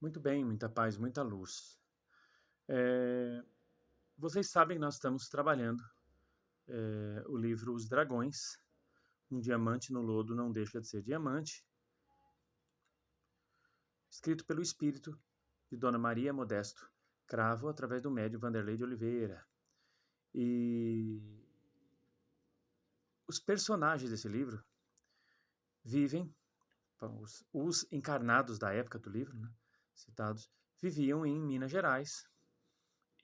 Muito bem, muita paz, muita luz. É, Vocês sabem que nós estamos trabalhando o livro Os Dragões. Um diamante no lodo não deixa de ser diamante, escrito pelo espírito de Dona Maria Modesto Cravo, através do médium Vanderlei de Oliveira. E os personagens desse livro vivem, os encarnados da época do livro, né, citados, viviam em Minas Gerais.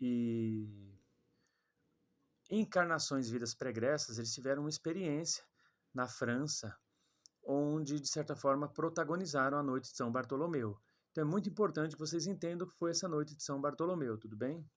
E em encarnações, vidas pregressas, eles tiveram uma experiência na França, onde, de certa forma, protagonizaram a noite de São Bartolomeu. Então é muito importante que vocês entendam o que foi essa noite de São Bartolomeu, tudo bem?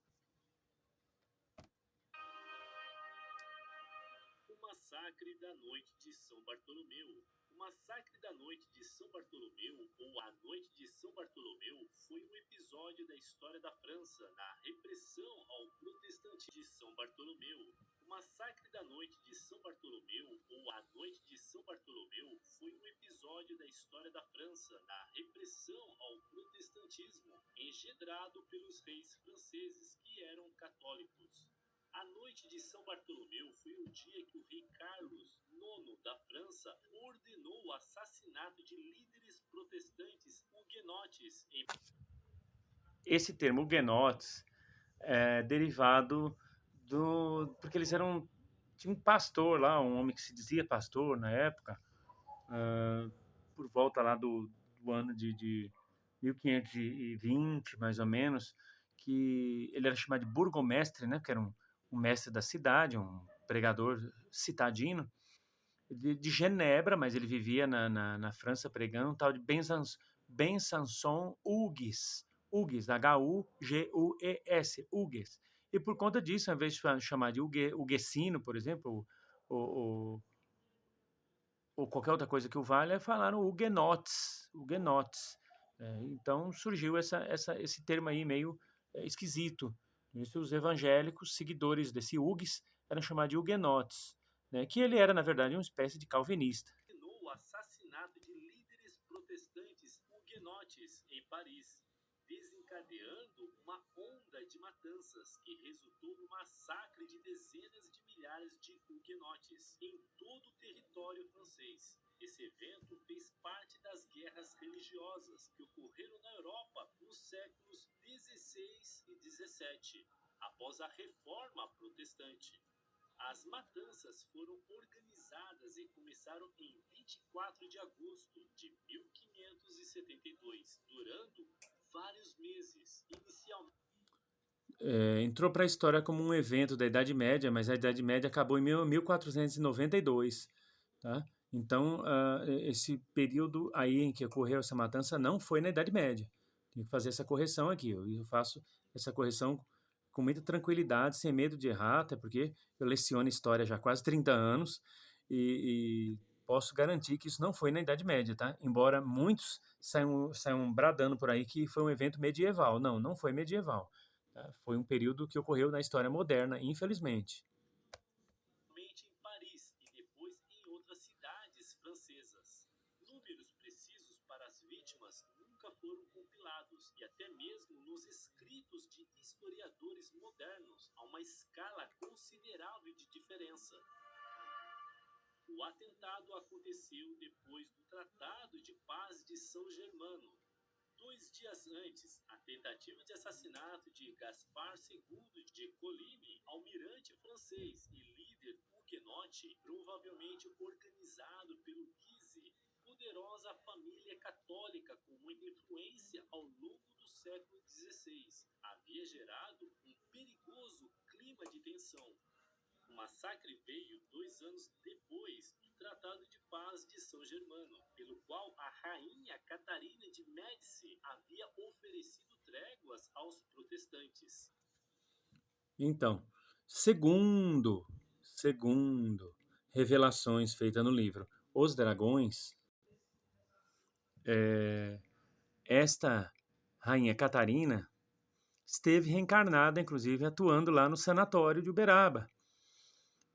O massacre da noite de São Bartolomeu. O massacre da noite de São Bartolomeu, ou a noite de São Bartolomeu, foi um episódio da história da França na repressão ao protestantismo de São Bartolomeu. O massacre da noite de São Bartolomeu, ou a noite de São Bartolomeu, foi um episódio da história da França na repressão ao protestantismo, engendrado pelos reis franceses que eram católicos. A noite de São Bartolomeu foi o dia que o rei Carlos IX da França ordenou o assassinato de líderes protestantes huguenotes em... Esse termo huguenotes é derivado porque eles eram. Tinha um pastor lá, um homem que se dizia pastor na época, por volta lá do ano de 1520, mais ou menos, que ele era chamado de burgomestre, né, que era um mestre da cidade, um pregador citadino, de Genebra, mas ele vivia na França pregando, um tal de Besançon Hugues, Hugues, H-U-G-U-E-S, Hugues. E por conta disso, ao invés de chamar de Huguesino, por exemplo, ou, ou qualquer outra coisa que o valha, falaram huguenotes, huguenotes. Então surgiu esse termo aí meio esquisito. Isso, os evangélicos, seguidores desse Hugues, eram chamados de huguenotes, né? Que ele era, na verdade, uma espécie de calvinista. Ordenou o assassinato de líderes protestantes huguenotes em Paris, desencadeando uma onda de matanças que resultou no massacre de dezenas de milhares de huguenotes em todo o território francês. Esse evento fez parte das guerras religiosas que ocorreram na Europa nos séculos XVI e XVII, após a Reforma Protestante. As matanças foram organizadas e começaram em 24 de agosto de 1572, durando vários meses. Inicialmente, Entrou para a história como um evento da Idade Média, mas a Idade Média acabou em 1492, tá? Então, esse período aí em que ocorreu essa matança não foi na Idade Média. Tem que fazer essa correção aqui. Eu faço essa correção com muita tranquilidade, sem medo de errar, até porque eu leciono história já há quase 30 anos e posso garantir que isso não foi na Idade Média, tá? Embora muitos saiam bradando por aí que foi um evento medieval. Não, não foi medieval. Tá? Foi um período que ocorreu na história moderna, infelizmente. em Paris e depois em outras cidades francesas. Números precisos para as vítimas nunca foram compilados e até mesmo nos escritos de historiadores modernos há uma escala considerável de diferença. O atentado aconteceu depois do Tratado de Paz de São Germano. 2 dias antes, a tentativa de assassinato de Gaspar II de Coligny, almirante francês e líder huguenote, provavelmente organizado pelo Guise, poderosa família católica com muita influência ao longo do século XVI, havia gerado um perigoso clima de tensão. O massacre veio 2 anos depois do Tratado de Paz de São Germano, pelo qual a rainha Catarina de Médici havia oferecido tréguas aos protestantes. Então, segundo revelações feitas no livro Os Dragões, esta rainha Catarina esteve reencarnada, inclusive atuando lá no sanatório de Uberaba.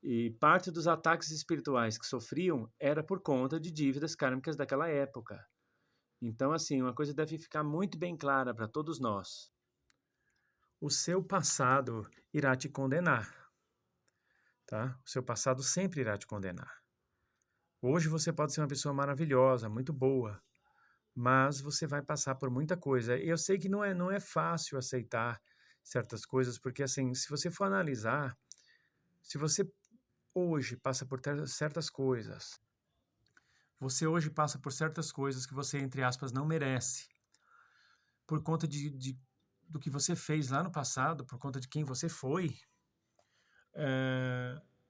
E parte dos ataques espirituais que sofriam era por conta de dívidas kármicas daquela época. Então, assim, uma coisa deve ficar muito bem clara para todos nós: o seu passado irá te condenar, tá? O seu passado sempre irá te condenar. Hoje você pode ser uma pessoa maravilhosa, muito boa, mas você vai passar por muita coisa. E eu sei que não é fácil aceitar certas coisas, porque assim, se você for analisar, se você hoje passa por certas coisas, você hoje passa por certas coisas que você, entre aspas, não merece, por conta do que você fez lá no passado, por conta de quem você foi,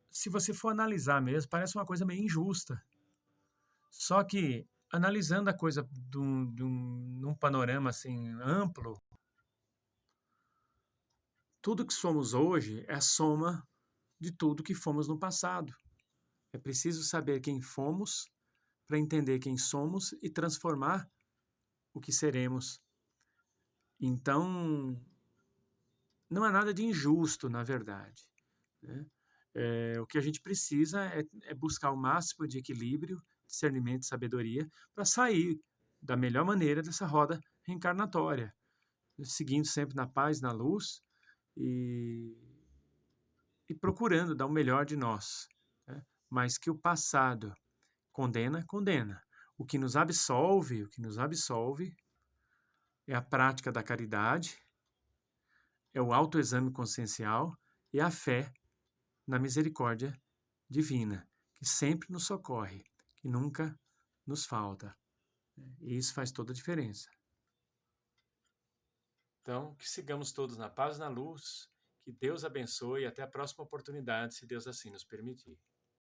se você for analisar mesmo, parece uma coisa meio injusta. Só que, analisando a coisa num panorama assim amplo, tudo que somos hoje é a soma de tudo que fomos no passado. É preciso saber quem fomos para entender quem somos e transformar o que seremos. Então, não há nada de injusto, na verdade, né? O que a gente precisa é buscar o máximo de equilíbrio, discernimento e sabedoria para sair da melhor maneira dessa roda reencarnatória, seguindo sempre na paz, na luz e, e procurando dar o melhor de nós, né? Mas que o passado condena, condena. O que nos absolve é a prática da caridade, é o autoexame consciencial e a fé na misericórdia divina, que sempre nos socorre, que nunca nos falta. E isso faz toda a diferença. Então, que sigamos todos na paz e na luz, que Deus abençoe e até a próxima oportunidade, se Deus assim nos permitir.